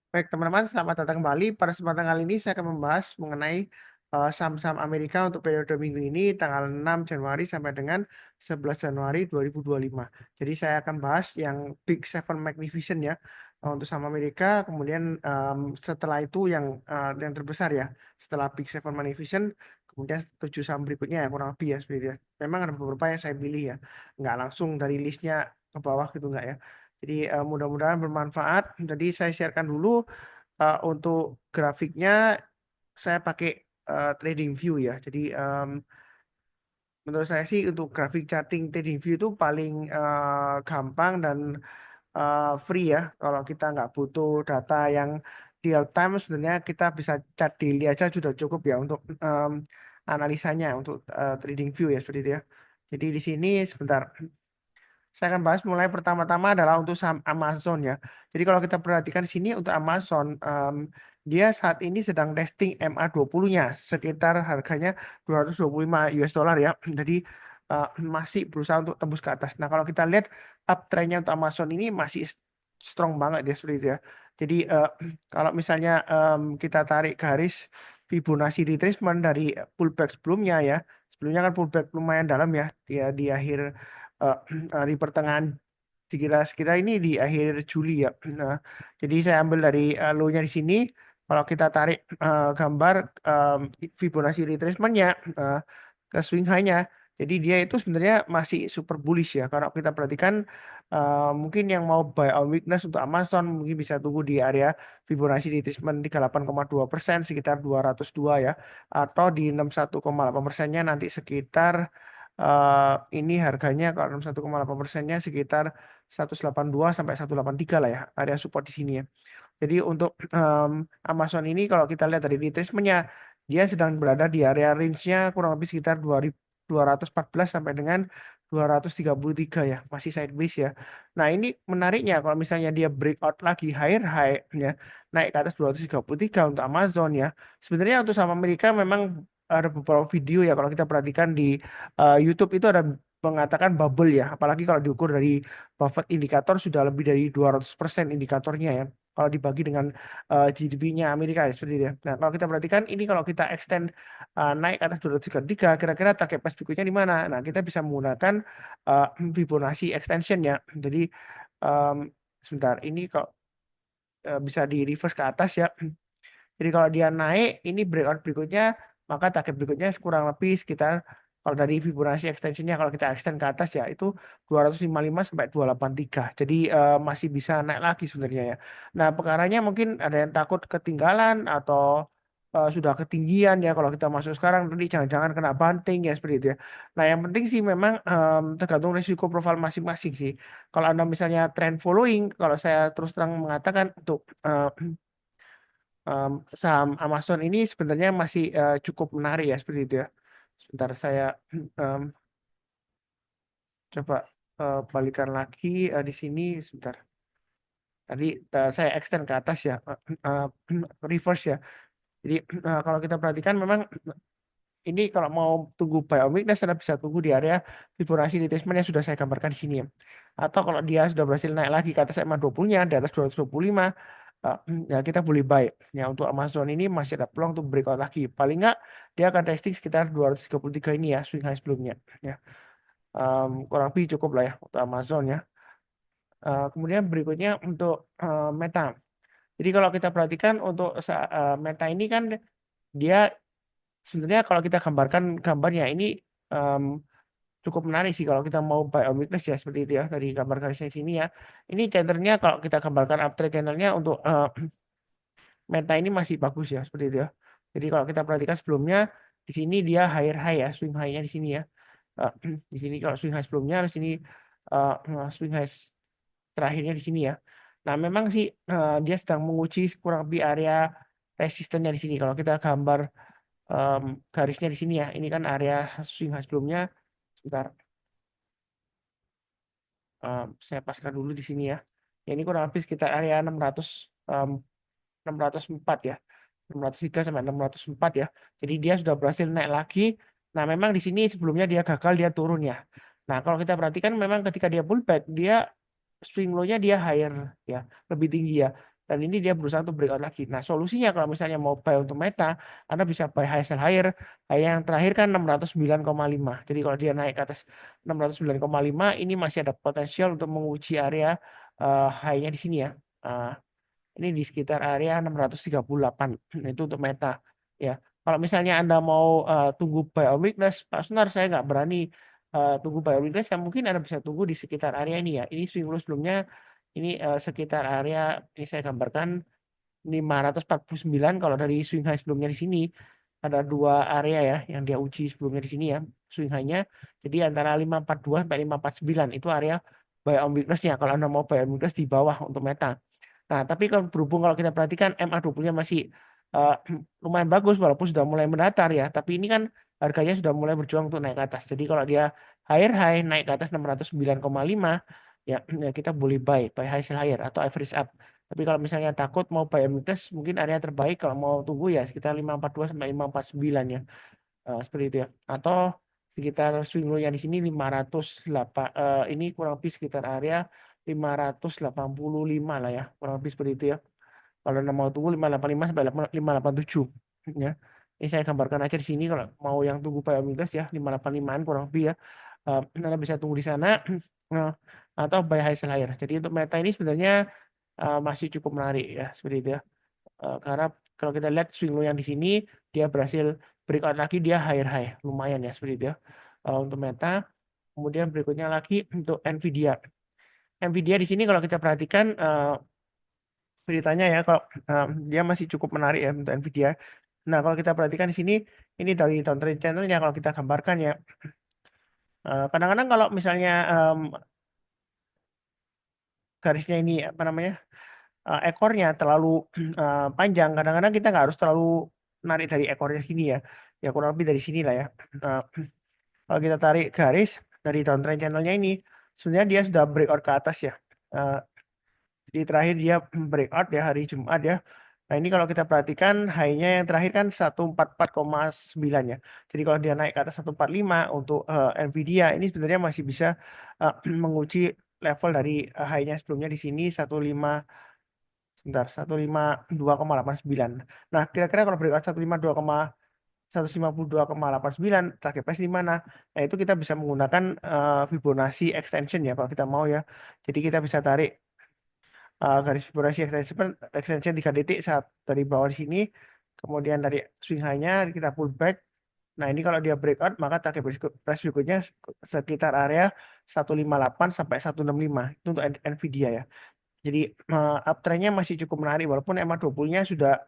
Baik, teman-teman, selamat datang kembali. Pada kesempatan kali ini saya akan membahas mengenai saham-saham Amerika untuk periode minggu ini tanggal 6 Januari sampai dengan 11 Januari 2025. Jadi saya akan bahas yang Big Seven Magnificent ya untuk saham Amerika. Kemudian setelah itu yang terbesar ya. Setelah Big Seven Magnificent, kemudian 7 saham berikutnya ya kurang lebih ya seperti itu ya. Memang ada beberapa yang saya pilih ya. Nggak langsung dari listnya ke bawah gitu nggak ya. Jadi mudah-mudahan bermanfaat. Jadi saya sharekan dulu untuk grafiknya saya pakai TradingView ya. Jadi menurut saya sih untuk grafik charting TradingView itu paling gampang dan free ya. Kalau kita nggak butuh data yang real time, sebenarnya kita bisa chart daily aja sudah cukup ya untuk analisanya untuk TradingView ya seperti itu ya. Jadi di sini sebentar. Saya akan bahas mulai pertama-tama adalah untuk saham Amazon ya. Jadi kalau kita perhatikan di sini untuk Amazon, dia saat ini sedang testing MA20-nya sekitar harganya 225 US dollar ya. Jadi masih berusaha untuk tembus ke atas. Nah kalau kita lihat uptrendnya untuk Amazon ini masih strong banget ya seperti itu ya. Jadi kalau misalnya kita tarik garis Fibonacci retracement dari pullback sebelumnya ya. Sebelumnya kan pullback lumayan dalam ya, dia di akhir eh, di pertengahan sekira ini di akhir Juli ya. Nah, jadi saya ambil dari low-nya di sini. Kalau kita tarik gambar Fibonacci retracement-nya eh, ke swing high-nya, jadi dia itu sebenarnya masih super bullish ya. Kalau kita perhatikan mungkin yang mau buy on weakness untuk Amazon mungkin bisa tunggu di area Fibonacci retracement 38,2% sekitar 202 ya, atau di 61,8%-nya nanti sekitar ini harganya kalau 61,8%-nya sekitar 182 sampai 183 lah ya, area support di sini ya. Jadi untuk Amazon ini kalau kita lihat dari retracement-nya, dia sedang berada di area range-nya kurang lebih sekitar 214 sampai dengan 233 ya, masih sideways ya. Nah, ini menariknya kalau misalnya dia breakout lagi higher high ya, naik ke atas 233 untuk Amazon ya. Sebenarnya untuk saham Amerika memang ada beberapa video ya kalau kita perhatikan di YouTube itu ada mengatakan bubble ya, apalagi kalau diukur dari Buffett indikator sudah lebih dari 200% indikatornya ya. Kalau dibagi dengan GDP-nya Amerika ya seperti itu ya. Nah, kalau kita perhatikan ini kalau kita extend naik ke atas 233, kira-kira target price berikutnya di mana? Nah, kita bisa menggunakan uh, Fibonacci extension ya. Jadi um, sebentar, ini kok bisa di reverse ke atas ya. Jadi kalau dia naik, ini breakout berikutnya, maka target berikutnya kurang lebih sekitar kalau dari Fibonacci extensionnya kalau kita extend ke atas ya itu 255 sampai 283. Jadi masih bisa naik lagi sebenarnya ya. Nah, perkaranya mungkin ada yang takut ketinggalan atau sudah ketinggian ya kalau kita masuk sekarang nanti jangan-jangan kena banting ya seperti itu ya. Nah, yang penting sih memang tergantung risiko profil masing-masing sih. Kalau Anda misalnya trend following, kalau saya terus terang mengatakan untuk saham Amazon ini sebenarnya masih cukup menarik ya seperti itu ya. Sebentar saya em, coba balikan lagi di sini sebentar. Tadi saya extend ke atas ya, eh, reverse ya. Jadi kalau kita perhatikan memang ini kalau mau tunggu buy on weakness Anda bisa tunggu di area Fibonacci retracement yang sudah saya gambarkan di sini ya. Atau kalau dia sudah berhasil naik lagi ke atas EMA 20-nya di atas 225 ya kita boleh buy. Ya untuk Amazon ini masih ada peluang untuk breakout lagi. Paling nggak dia akan testing sekitar 233 ini ya swing high sebelumnya ya. Kurang lebih cukup lah ya untuk Amazon ya. Kemudian berikutnya untuk Meta. Jadi kalau kita perhatikan untuk Meta ini kan dia sebenarnya kalau kita gambarkan gambarnya ini em, cukup menarik sih kalau kita mau buy on weakness ya seperti itu ya dari gambar garisnya sini ya. Ini channelnya kalau kita gambarkan uptrend channelnya untuk Meta ini masih bagus ya seperti itu ya. Jadi kalau kita perhatikan sebelumnya di sini dia higher high ya, swing high-nya di sini ya. Eh, di sini kalau swing high sebelumnya, di sini swing high terakhirnya di sini ya. Nah, memang sih dia sedang menguji kurang lebih area resistennya di sini. Kalau kita gambar em, garisnya di sini ya, ini kan area swing high sebelumnya. Sebentar, saya paskan dulu di sini ya. Ya, ini kurang lebih sekitar area 604 ya. 603 sampai 604 ya. Jadi dia sudah berhasil naik lagi. Nah, memang di sini sebelumnya dia gagal, dia turun ya. Nah, kalau kita perhatikan memang ketika dia pullback, dia swing low-nya dia higher ya, lebih tinggi ya. dan ini dia berusaha untuk breakout lagi. Nah, solusinya kalau misalnya mau buy untuk Meta, Anda bisa buy high sell higher. Yang terakhir kan 609,5. Jadi kalau dia naik ke atas 609,5, ini masih ada potensial untuk menguji area high-nya di sini ya. Uh, ini di sekitar area 638. Itu untuk Meta. Ya, kalau misalnya Anda mau tunggu buy on weakness, Pak Sunar, saya nggak berani tunggu buy on weakness. Yang mungkin Anda bisa tunggu di sekitar area ini ya. Ini swing low sebelumnya, ini sekitar area, ini saya gambarkan 549. Kalau dari swing high sebelumnya di sini ada dua area ya yang dia uji sebelumnya di sini ya, swing high-nya. Jadi antara 542 sampai 549 itu area buy on weakness-nya kalau Anda mau buy on weakness di bawah untuk Meta. Nah, tapi kalau berhubung kalau kita perhatikan MA20-nya masih eh, lumayan bagus walaupun sudah mulai mendatar ya, tapi ini kan harganya sudah mulai berjuang untuk naik ke atas. Jadi kalau dia higher high naik ke atas 609,5 ya, ya kita boleh buy high sell higher atau average up. Tapi kalau misalnya takut mau buy on weakness, mungkin area terbaik kalau mau tunggu ya sekitar 542 sampai 549 ya. Seperti itu ya. Atau sekitar swing low-nya di sini 508, ini kurang lebih sekitar area 585 lah ya, kurang lebih seperti itu ya. Kalau Anda mau tunggu 585 sampai 587 ya. Ini saya gambarkan aja di sini kalau mau yang tunggu buy on weakness ya 585-an kurang lebih ya. Anda bisa tunggu di sana eh, atau buy high sell higher. Jadi untuk Meta ini sebenarnya masih cukup menarik ya seperti itu ya. Karena kalau kita lihat swing low yang di sini dia berhasil breakout lagi, dia higher high lumayan ya seperti itu ya. Untuk Meta. Kemudian berikutnya lagi untuk Nvidia. Nvidia di sini kalau kita perhatikan beritanya ya, kalau dia masih cukup menarik ya untuk Nvidia. Nah, kalau kita perhatikan di sini ini dari downtrend channelnya kalau kita gambarkan ya. Kadang-kadang kalau misalnya garisnya ini apa namanya, ekornya terlalu panjang, kadang-kadang kita nggak harus terlalu narik dari ekornya sini ya. Ya kurang lebih dari sini lah ya. Eh, Kalau kita tarik garis dari downtrend channelnya ini, sebenarnya dia sudah breakout ke atas ya. Eh, Di terakhir dia breakout ya hari Jumat ya. Nah ini kalau kita perhatikan high-nya yang terakhir kan 144,9 ya. Jadi kalau dia naik ke atas 145 untuk Nvidia ini sebenarnya masih bisa menguji level dari high-nya sebelumnya di sini 152,89. Nah, kira-kira kalau breakout 152,9 target price di mana? Nah, itu kita bisa menggunakan Fibonacci extension ya kalau kita mau ya. Jadi kita bisa tarik garis Fibonacci extension 3 detik saat dari bawah di sini, kemudian dari swing high-nya kita pull back. Nah, ini kalau dia breakout maka target price berikutnya sekitar area 158 sampai 165 itu untuk Nvidia ya. Jadi uptrend-nya masih cukup menarik walaupun MA20-nya sudah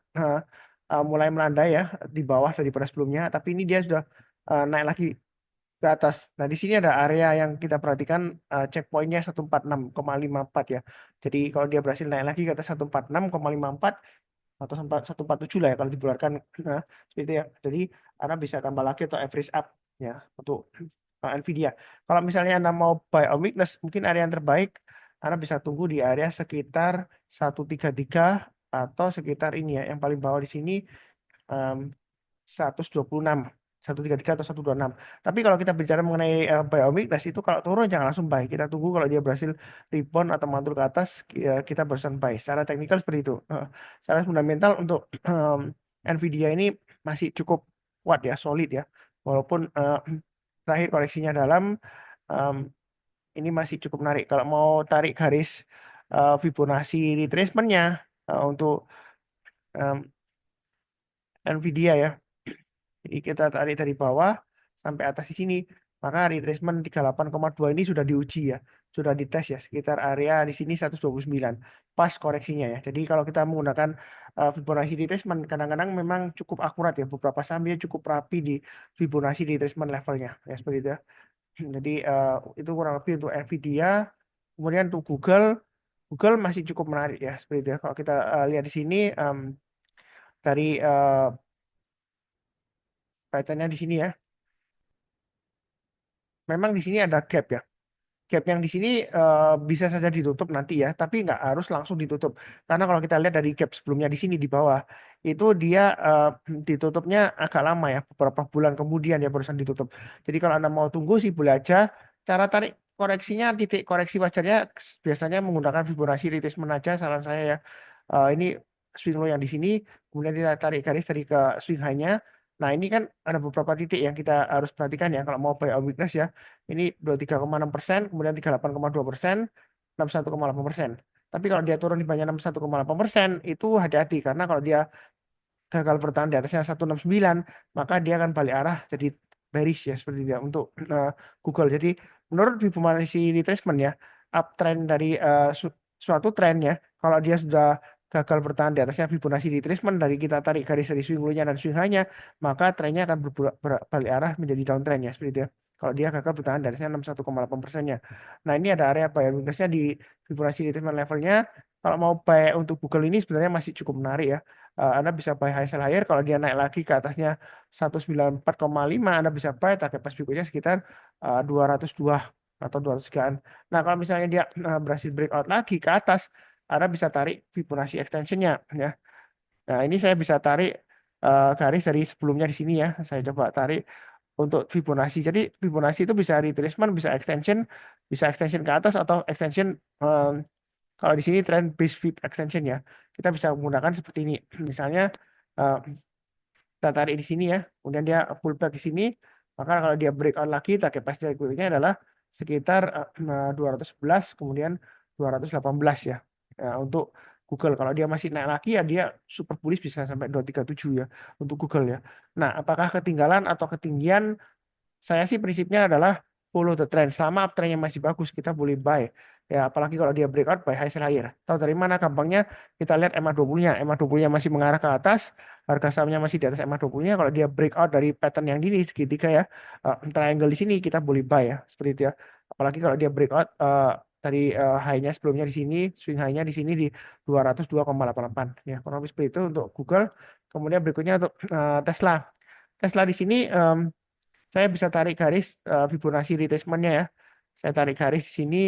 mulai melandai ya di bawah daripada sebelumnya, tapi ini dia sudah naik lagi ke atas. Nah, di sini ada area yang kita perhatikan checkpointnya 146,54 ya. Jadi kalau dia berhasil naik lagi ke atas 146,54 atau sampai 147 lah ya kalau dibularkan seperti ya. Jadi Anda bisa tambah lagi atau average up ya untuk Nvidia. Kalau misalnya Anda mau buy on weakness, mungkin area yang terbaik Anda bisa tunggu di area sekitar 133 atau sekitar ini ya, yang paling bawah di sini em, 126, 133 atau 126. Tapi kalau kita bicara mengenai buy on weakness itu kalau turun jangan langsung buy. Kita tunggu kalau dia berhasil rebound atau mantul ke atas kita barusan buy. Secara teknikal seperti itu. Secara fundamental untuk Nvidia ini masih cukup kuat ya, solid ya. Walaupun terakhir koreksinya dalam, em, ini masih cukup menarik. Kalau mau tarik garis Fibonacci retracement-nya untuk em, Nvidia ya. Jadi kita tarik dari bawah sampai atas di sini. Maka retracement 38,2 ini sudah diuji ya. Sudah dites ya sekitar area di sini 129. Pas koreksinya ya. Jadi kalau kita menggunakan Fibonacci retracement kadang-kadang memang cukup akurat ya. Beberapa saham dia cukup rapi di Fibonacci retracement levelnya. Ya seperti itu ya. Jadi itu kurang lebih untuk Nvidia. Kemudian untuk Google, Google masih cukup menarik ya seperti itu ya. Kalau kita lihat di sini dari kaitannya di sini ya. Memang di sini ada gap ya. Gap yang di sini bisa saja ditutup nanti ya, tapi nggak harus langsung ditutup. Karena kalau kita lihat dari gap sebelumnya di sini di bawah, itu dia ditutupnya agak lama ya, beberapa bulan kemudian ya barusan ditutup. Jadi kalau Anda mau tunggu sih boleh aja. Cara tarik koreksinya, titik koreksi wajarnya biasanya menggunakan Fibonacci retracement aja saran saya ya. ini swing low yang di sini, kemudian kita tarik garis dari ke swing high-nya. Nah, ini kan ada beberapa titik yang kita harus perhatikan ya kalau mau buy on weakness ya. Ini 23,6%, kemudian 38,2%, 61,8%. Tapi kalau dia turun di banyak 61,8%, itu hati-hati karena kalau dia gagal bertahan di atasnya 169, maka dia akan balik arah jadi bearish ya seperti itu ya untuk Google. Jadi menurut Fibonacci retracement ya, uptrend dari suatu tren ya, kalau dia sudah gagal bertahan di atasnya Fibonacci retracement dari kita tarik garis dari swing low-nya dan swing high-nya, maka trennya akan berbalik arah menjadi downtrend ya seperti itu ya. Kalau dia gagal bertahan di atasnya 61,8%-nya. Nah, ini ada area buy weakness-nya di Fibonacci retracement levelnya. Kalau mau buy untuk Google ini sebenarnya masih cukup menarik ya. Anda bisa buy high sell higher. Kalau dia naik lagi ke atasnya 194,5, Anda bisa buy target price berikutnya sekitar 202 atau 203-an. Nah, kalau misalnya dia berhasil breakout lagi ke atas, Anda bisa tarik Fibonacci extension-nya ya. Nah, ini saya bisa tarik garis dari sebelumnya di sini ya. Saya coba tarik untuk Fibonacci. Jadi Fibonacci itu bisa retracement, bisa extension ke atas atau extension kalau di sini trend base Fib extension ya. Kita bisa menggunakan seperti ini. Misalnya eh, kita tarik di sini ya, kemudian dia pullback di sini, maka kalau dia breakout lagi, target price berikutnya adalah sekitar 211, kemudian 218 ya. Untuk Google, kalau dia masih naik lagi ya dia super bullish bisa sampai 237 ya untuk Google ya. Nah, apakah ketinggalan atau ketinggian? Saya sih prinsipnya adalah follow the trend. Selama uptrendnya masih bagus, kita boleh buy. Ya, apalagi kalau dia breakout, buy high sell higher. Tahu dari mana gampangnya? Kita lihat EMA 20-nya. EMA 20-nya masih mengarah ke atas, harga sahamnya masih di atas EMA 20-nya. Kalau dia breakout dari pattern yang ini, segitiga ya, triangle di sini, kita boleh buy ya. Seperti itu ya. Apalagi kalau dia breakout dari high-nya sebelumnya di sini, swing high-nya di sini di 202,88. Ya, kurang lebih seperti itu untuk Google. Kemudian berikutnya untuk Tesla. Tesla di sini saya bisa tarik garis Fibonacci retracement-nya ya. Saya tarik garis di sini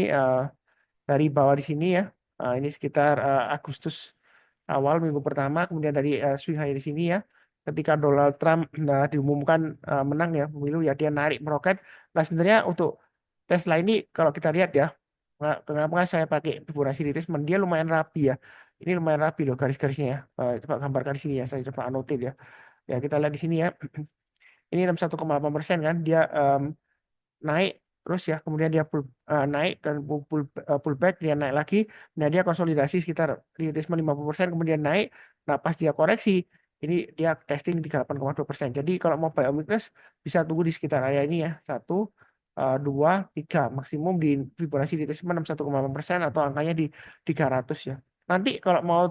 dari bawah di sini ya. Ini sekitar Agustus awal minggu pertama, kemudian dari swing high di sini ya. Ketika Donald Trump diumumkan menang ya pemilu ya dia narik meroket. Nah sebenarnya untuk Tesla ini kalau kita lihat ya, kenapa saya pakai Fibonacci retracement dia lumayan rapi ya. Ini lumayan rapi loh garis-garisnya ya. Coba gambarkan di sini ya, saya coba anotit ya. Ya kita lihat di sini ya. Ini 61,8% kan dia naik terus ya kemudian dia naik dan pullback dia naik lagi. Nah dia konsolidasi sekitar di atas 50% kemudian naik. Nah pas dia koreksi ini dia testing di 8,2%. Jadi kalau mau buy on weakness bisa tunggu di sekitar area ini ya 1, 2, 3 maksimum di Fibonacci di atas 61,8% atau angkanya di 300 ya. Nanti kalau mau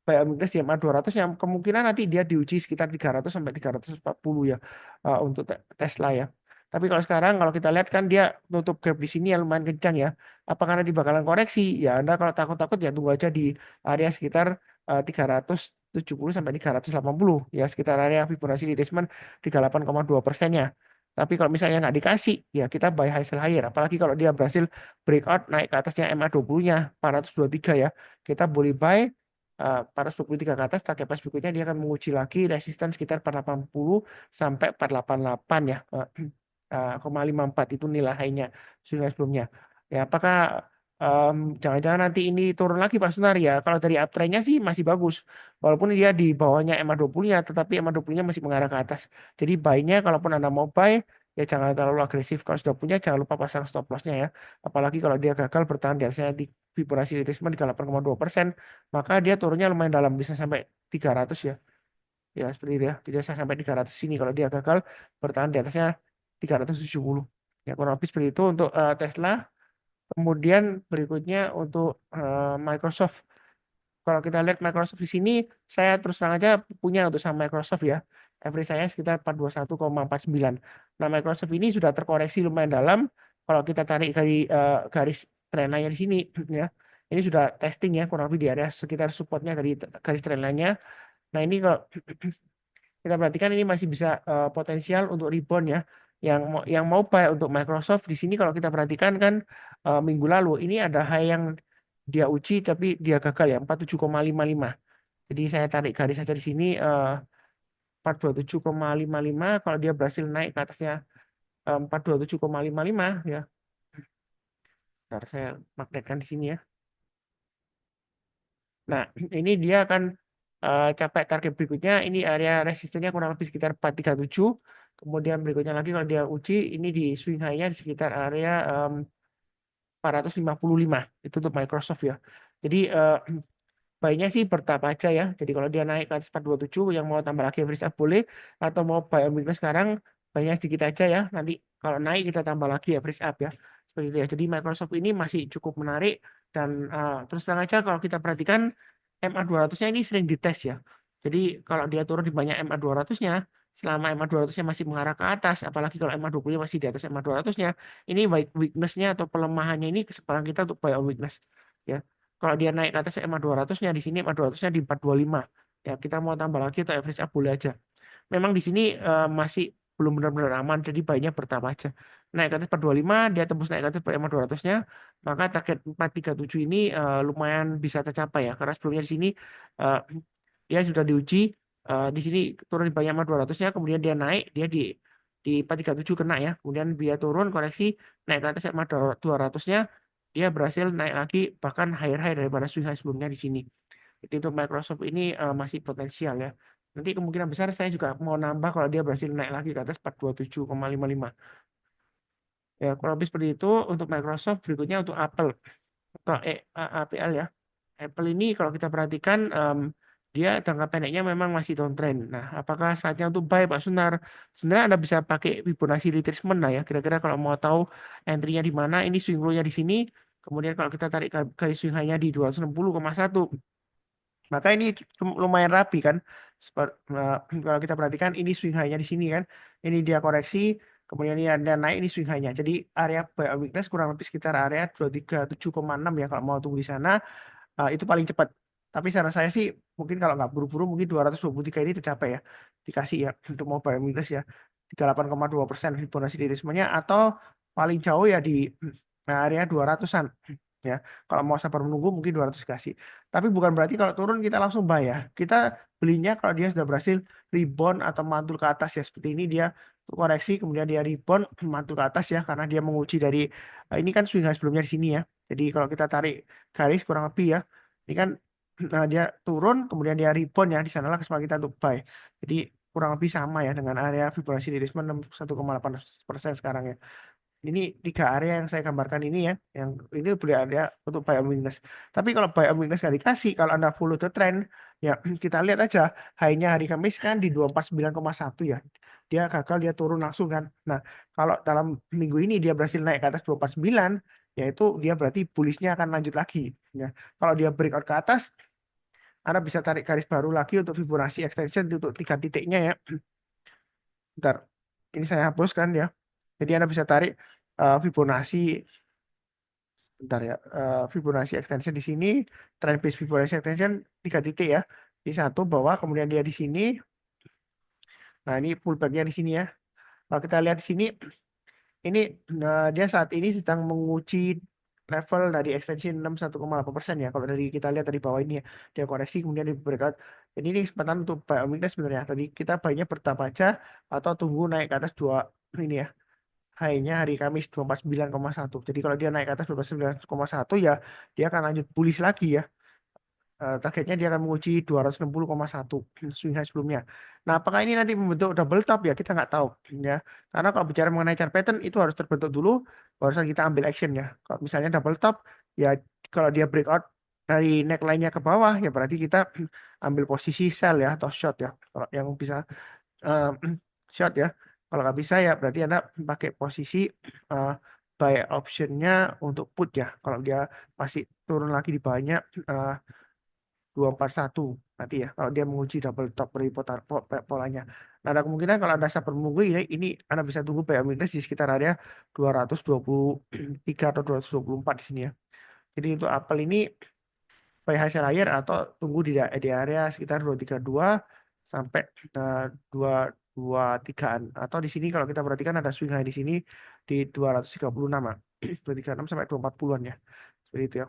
buy on weakness di MA 200 yang kemungkinan nanti dia diuji sekitar 300 sampai 340 ya untuk Tesla ya. Tapi kalau sekarang kalau kita lihat kan dia nutup gap di sini yang lumayan kencang ya. Apakah nanti bakalan koreksi? Ya Anda kalau takut-takut ya tunggu aja di area sekitar 370 sampai 380 ya sekitar area Fibonacci retracement 38,2%-nya. Tapi kalau misalnya nggak dikasih, ya kita buy high sell higher. Apalagi kalau dia berhasil breakout naik ke atasnya MA 20-nya 423 ya. Kita boleh buy 423 ke atas, target price berikutnya dia akan menguji lagi resisten sekitar 480 sampai 488 ya. 0,54 itu nilai high-nya sebelumnya. Ya, apakah jangan-jangan nanti ini turun lagi Pak Sunar ya? Kalau dari uptrend-nya sih masih bagus. Walaupun dia di bawahnya EMA 20-nya, tetapi EMA 20-nya masih mengarah ke atas. Jadi buy-nya kalaupun Anda mau buy, ya jangan terlalu agresif. Kalau sudah punya, jangan lupa pasang stop loss-nya ya. Apalagi kalau dia gagal bertahan di atasnya di Fibonacci retracement di 8,2%, maka dia turunnya lumayan dalam, bisa sampai 300 ya. Ya, seperti itu ya. Tidak bisa sampai 300 sini kalau dia gagal bertahan di atasnya 370. Ya, kurang lebih seperti itu untuk Tesla. Kemudian berikutnya untuk Microsoft. Kalau kita lihat Microsoft di sini, saya terus terang aja punya untuk sama Microsoft ya. Average saya sekitar 421,49. Nah, Microsoft ini sudah terkoreksi lumayan dalam. Kalau kita tarik dari garis trendline di sini, ya, ini sudah testing ya, kurang lebih di area sekitar supportnya dari garis trendline-nya. Nah, ini kalau kita perhatikan ini masih bisa potensial untuk rebound ya. Yang mau buy untuk Microsoft di sini kalau kita perhatikan kan minggu lalu ini ada high yang dia uji tapi dia gagal ya 47,55. Jadi saya tarik garis saja di sini 427,55 kalau dia berhasil naik ke atasnya 427,55 ya. Ntar saya magnetkan di sini ya. Nah, ini dia akan capai target berikutnya. Ini area resistennya kurang lebih sekitar 437. Kemudian berikutnya lagi kalau dia uji, ini di swing high-nya di sekitar area 455. Itu untuk Microsoft ya. Jadi baiknya sih bertahap aja ya. Jadi kalau dia naik ke atas 427 yang mau tambah lagi average up boleh, atau mau buy on weakness sekarang banyak sedikit aja ya. Nanti kalau naik kita tambah lagi average up ya. Seperti itu ya. Jadi Microsoft ini masih cukup menarik dan terus terang aja kalau kita perhatikan MA200-nya ini sering dites ya. Jadi kalau dia turun di banyak MA200-nya, selama MA200-nya masih mengarah ke atas, apalagi kalau MA20-nya masih di atas MA200-nya, ini weakness-nya atau pelemahannya ini kesempatan kita untuk buy on weakness ya. Kalau dia naik ke atas EMA 200-nya, di sini EMA 200-nya di 425. Ya, kita mau tambah lagi atau average up boleh aja. Memang di sini masih belum benar-benar aman, jadi baiknya bertahap aja. Naik ke atas 425, dia tembus naik ke atas EMA 200-nya, maka target 437 ini lumayan bisa tercapai ya. Karena sebelumnya di sini eh, dia sudah diuji, di sini turun di banyak EMA 200-nya, kemudian dia naik, dia di 437 kena ya. Kemudian dia turun, koreksi, naik ke atas EMA 200-nya, dia berhasil naik lagi bahkan higher high daripada swing high sebelumnya di sini. Jadi untuk Microsoft ini masih potensial ya. Nanti kemungkinan besar saya juga mau nambah kalau dia berhasil naik lagi ke atas 427,55. Ya, kurang lebih seperti itu untuk Microsoft. Berikutnya untuk Apple atau APL ya. Apple ini kalau kita perhatikan dia jangka pendeknya memang masih downtrend. Nah, apakah saatnya untuk buy Pak Sunar? Sebenarnya Anda bisa pakai Fibonacci retracement lah ya. Kira-kira kalau mau tahu entry-nya di mana, ini swing low-nya di sini. Kemudian kalau kita tarik garis swing high-nya di 260,1. Maka ini lumayan rapi kan. Kalau kita perhatikan ini swing high-nya di sini kan. Ini dia koreksi, kemudian ini ada naik ini swing high-nya. Jadi area buy weakness kurang lebih sekitar area 237,6 ya kalau mau tunggu di sana. Itu paling cepat. Tapi saran saya sih mungkin kalau nggak buru-buru mungkin 223 ini tercapai ya. Dikasih ya untuk mau buy weakness ya. 38,2% Fibonacci retracement-nya atau paling jauh ya di area 200-an. Ya, kalau mau sabar menunggu mungkin 200 kasih. Tapi bukan berarti kalau turun kita langsung buy ya. Kita belinya kalau dia sudah berhasil rebound atau mantul ke atas ya. Seperti ini dia koreksi kemudian dia rebound mantul ke atas ya karena dia menguji dari ini kan swing high sebelumnya di sini ya. Jadi kalau kita tarik garis kurang lebih ya. Ini kan dia turun kemudian dia rebound ya. Di sanalah kesempatan kita untuk buy. Jadi kurang lebih sama ya dengan area Fibonacci retracement 1,8% sekarang ya. Ini tiga area yang saya gambarkan ini ya, yang ini boleh area untuk buy on weakness. Tapi kalau buy on weakness nggak dikasih, kalau Anda follow the trend, ya kita lihat aja high-nya hari Kamis kan di 249,1 ya. Dia gagal, dia turun langsung kan. Nah, kalau dalam minggu ini dia berhasil naik ke atas 249, yaitu dia berarti bullish-nya akan lanjut lagi. Ya. Kalau dia breakout ke atas, Anda bisa tarik garis baru lagi untuk Fibonacci extension untuk tiga titiknya ya. Bentar, ini saya hapuskan ya. Jadi Anda bisa tarik Fibonacci, bentar ya, Fibonacci extension di sini, trend base Fibonacci extension tiga titik ya. Di satu bawah, kemudian dia di sini. Nah ini pullbacknya di sini ya. Kalau kita lihat di sini, ini dia saat ini sedang menguji level dari extension 61,8% ya. Kalau dari kita lihat dari bawah ini ya, dia koreksi kemudian di breakout. Jadi ini kesempatan untuk buy on weakness sebenarnya. Tadi kita buy-nya bertahap aja atau tunggu naik ke atas dua ini ya. High-nya hari Kamis 249,1. Jadi kalau dia naik ke atas 249,1 ya dia akan lanjut bullish lagi ya. Targetnya dia akan menguji 260,1 swing high sebelumnya. Nah, apakah ini nanti membentuk double top ya? Kita nggak tahu ya. Karena kalau bicara mengenai chart pattern itu harus terbentuk dulu, barusan kita ambil action ya. Kalau misalnya double top, ya kalau dia breakout dari neckline-nya ke bawah, ya berarti kita ambil posisi sell ya atau short ya. Kalau yang bisa eh, short ya. Kalau nggak bisa ya berarti Anda pakai posisi eh, buy optionnya untuk put ya. Kalau dia masih turun lagi di bawahnya 241 nanti ya kalau dia menguji double top dari polanya. Nah, ada kemungkinan kalau Anda sabar menunggu ini Anda bisa tunggu PM minus di sekitar area 223 atau 224 di sini ya. Jadi untuk Apple ini buy hasil higher atau tunggu di area sekitar 232 sampai 223-an. Atau di sini kalau kita perhatikan ada swing high di sini di 236 ah. 236 sampai 240-an ya. Seperti itu ya.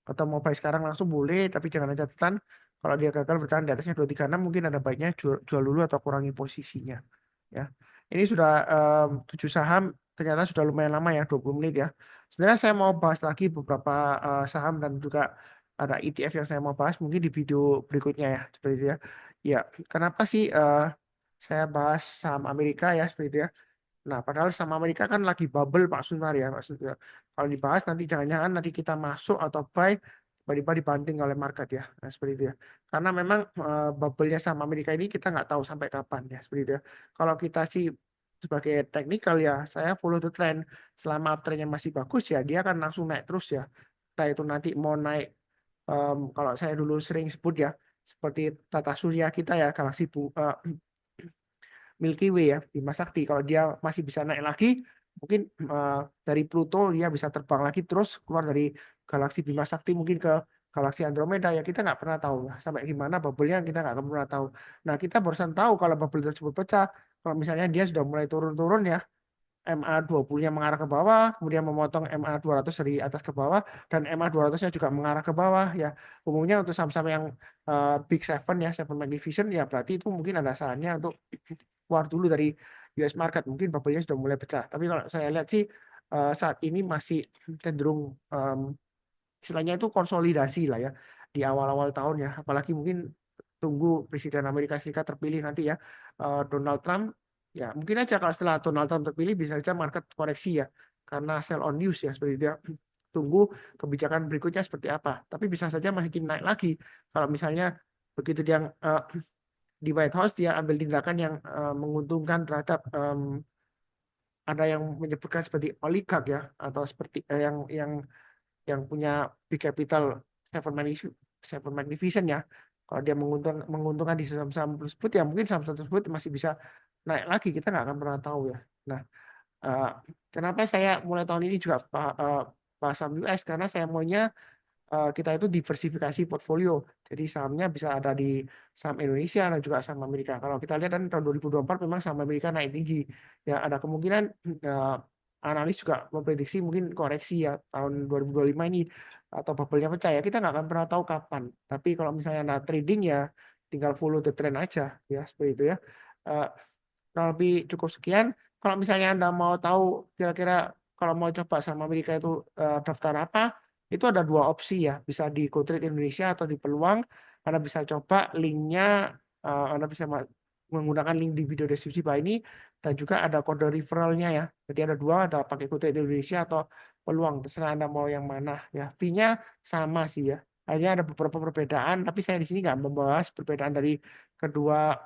Atau mau buy sekarang langsung boleh, tapi jangan ada catatan kalau dia gagal bertahan di atasnya 236 mungkin ada baiknya jual dulu atau kurangi posisinya. Ya, ini sudah 7 saham, ternyata sudah lumayan lama ya 20 menit ya. Sebenarnya saya mau bahas lagi beberapa saham dan juga ada ETF yang saya mau bahas mungkin di video berikutnya ya seperti itu ya. Ya, kenapa sih saya bahas saham Amerika ya seperti itu ya. Nah, padahal saham Amerika kan lagi bubble Pak Sunar ya maksudnya. Kalau dibahas nanti jangan-jangan nanti kita masuk atau buy tiba-tiba dibanting oleh market ya. Nah, seperti itu ya. Karena memang bubble-nya saham Amerika ini kita nggak tahu sampai kapan ya seperti itu ya. Kalau kita sih sebagai technical ya, saya follow the trend. Selama uptrendnya masih bagus ya, dia akan langsung naik terus ya. Entah itu nanti mau naik, kalau saya dulu sering sebut ya, seperti tata surya kita ya, galaksi Milky Way ya, Bima Sakti. Kalau dia masih bisa naik lagi, mungkin dari Pluto dia bisa terbang lagi terus keluar dari galaksi Bima Sakti mungkin ke galaksi Andromeda ya kita nggak pernah tahu lah. Sampai gimana bubble-nya kita nggak akan pernah tahu. Nah kita barusan tahu kalau bubble tersebut pecah, kalau misalnya dia sudah mulai turun-turun ya, MA20-nya mengarah ke bawah, kemudian memotong MA200 dari atas ke bawah, dan MA200-nya juga mengarah ke bawah ya. Umumnya untuk saham-saham yang Big Seven ya, Seven Magnificent ya berarti itu mungkin ada sarannya untuk keluar dulu dari US market. Mungkin bubble-nya sudah mulai pecah. Tapi kalau saya lihat sih saat ini masih cenderung istilahnya itu konsolidasi lah ya di awal-awal tahun ya. Apalagi mungkin tunggu Presiden Amerika Serikat terpilih nanti ya, Donald Trump. Ya mungkin aja kalau setelah Donald Trump terpilih bisa saja market koreksi ya karena sell on news ya seperti itu ya. Tunggu kebijakan berikutnya seperti apa. Tapi bisa saja masih naik lagi kalau misalnya begitu dia di White House dia ambil tindakan yang menguntungkan terhadap ada yang menyebutkan seperti oligark ya atau seperti yang punya big capital seven seven magnificent ya. Kalau dia menguntungkan di saham-saham tersebut ya mungkin saham-saham tersebut masih bisa naik lagi. Kita nggak akan pernah tahu ya. Nah, eh, kenapa saya mulai tahun ini juga bahas saham US karena saya maunya kita itu diversifikasi portfolio. Jadi sahamnya bisa ada di saham Indonesia dan juga saham Amerika. Kalau kita lihat kan tahun 2024 memang saham Amerika naik tinggi. Ya ada kemungkinan analis juga memprediksi mungkin koreksi ya tahun 2025 ini atau bubble-nya pecah ya. Kita nggak akan pernah tahu kapan. Tapi kalau misalnya ada trading ya tinggal follow the trend aja ya seperti itu ya. Eh, Kurang lebih cukup sekian. Kalau misalnya Anda mau tahu kira-kira kalau mau coba sama Amerika itu daftar apa, itu ada dua opsi ya. Bisa di GoTrade Indonesia atau di Peluang. Anda bisa coba linknya, Anda bisa menggunakan link di video deskripsi bawah ini. Dan juga ada kode referralnya ya. Jadi ada dua, ada pakai GoTrade Indonesia atau Peluang. Terserah Anda mau yang mana ya. Fee-nya sama sih ya. Hanya ada beberapa perbedaan, tapi saya di sini nggak membahas perbedaan dari kedua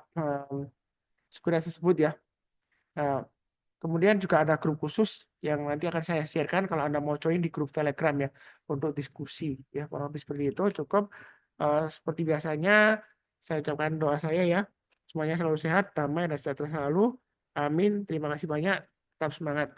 sekuritas tersebut ya. Nah, kemudian juga ada grup khusus yang nanti akan saya sharekan kalau Anda mau join di grup Telegram ya untuk diskusi ya. Kurang lebih seperti itu cukup. Seperti biasanya saya ucapkan doa saya ya. Semuanya selalu sehat, damai dan sejahtera selalu. Amin. Terima kasih banyak. Tetap semangat.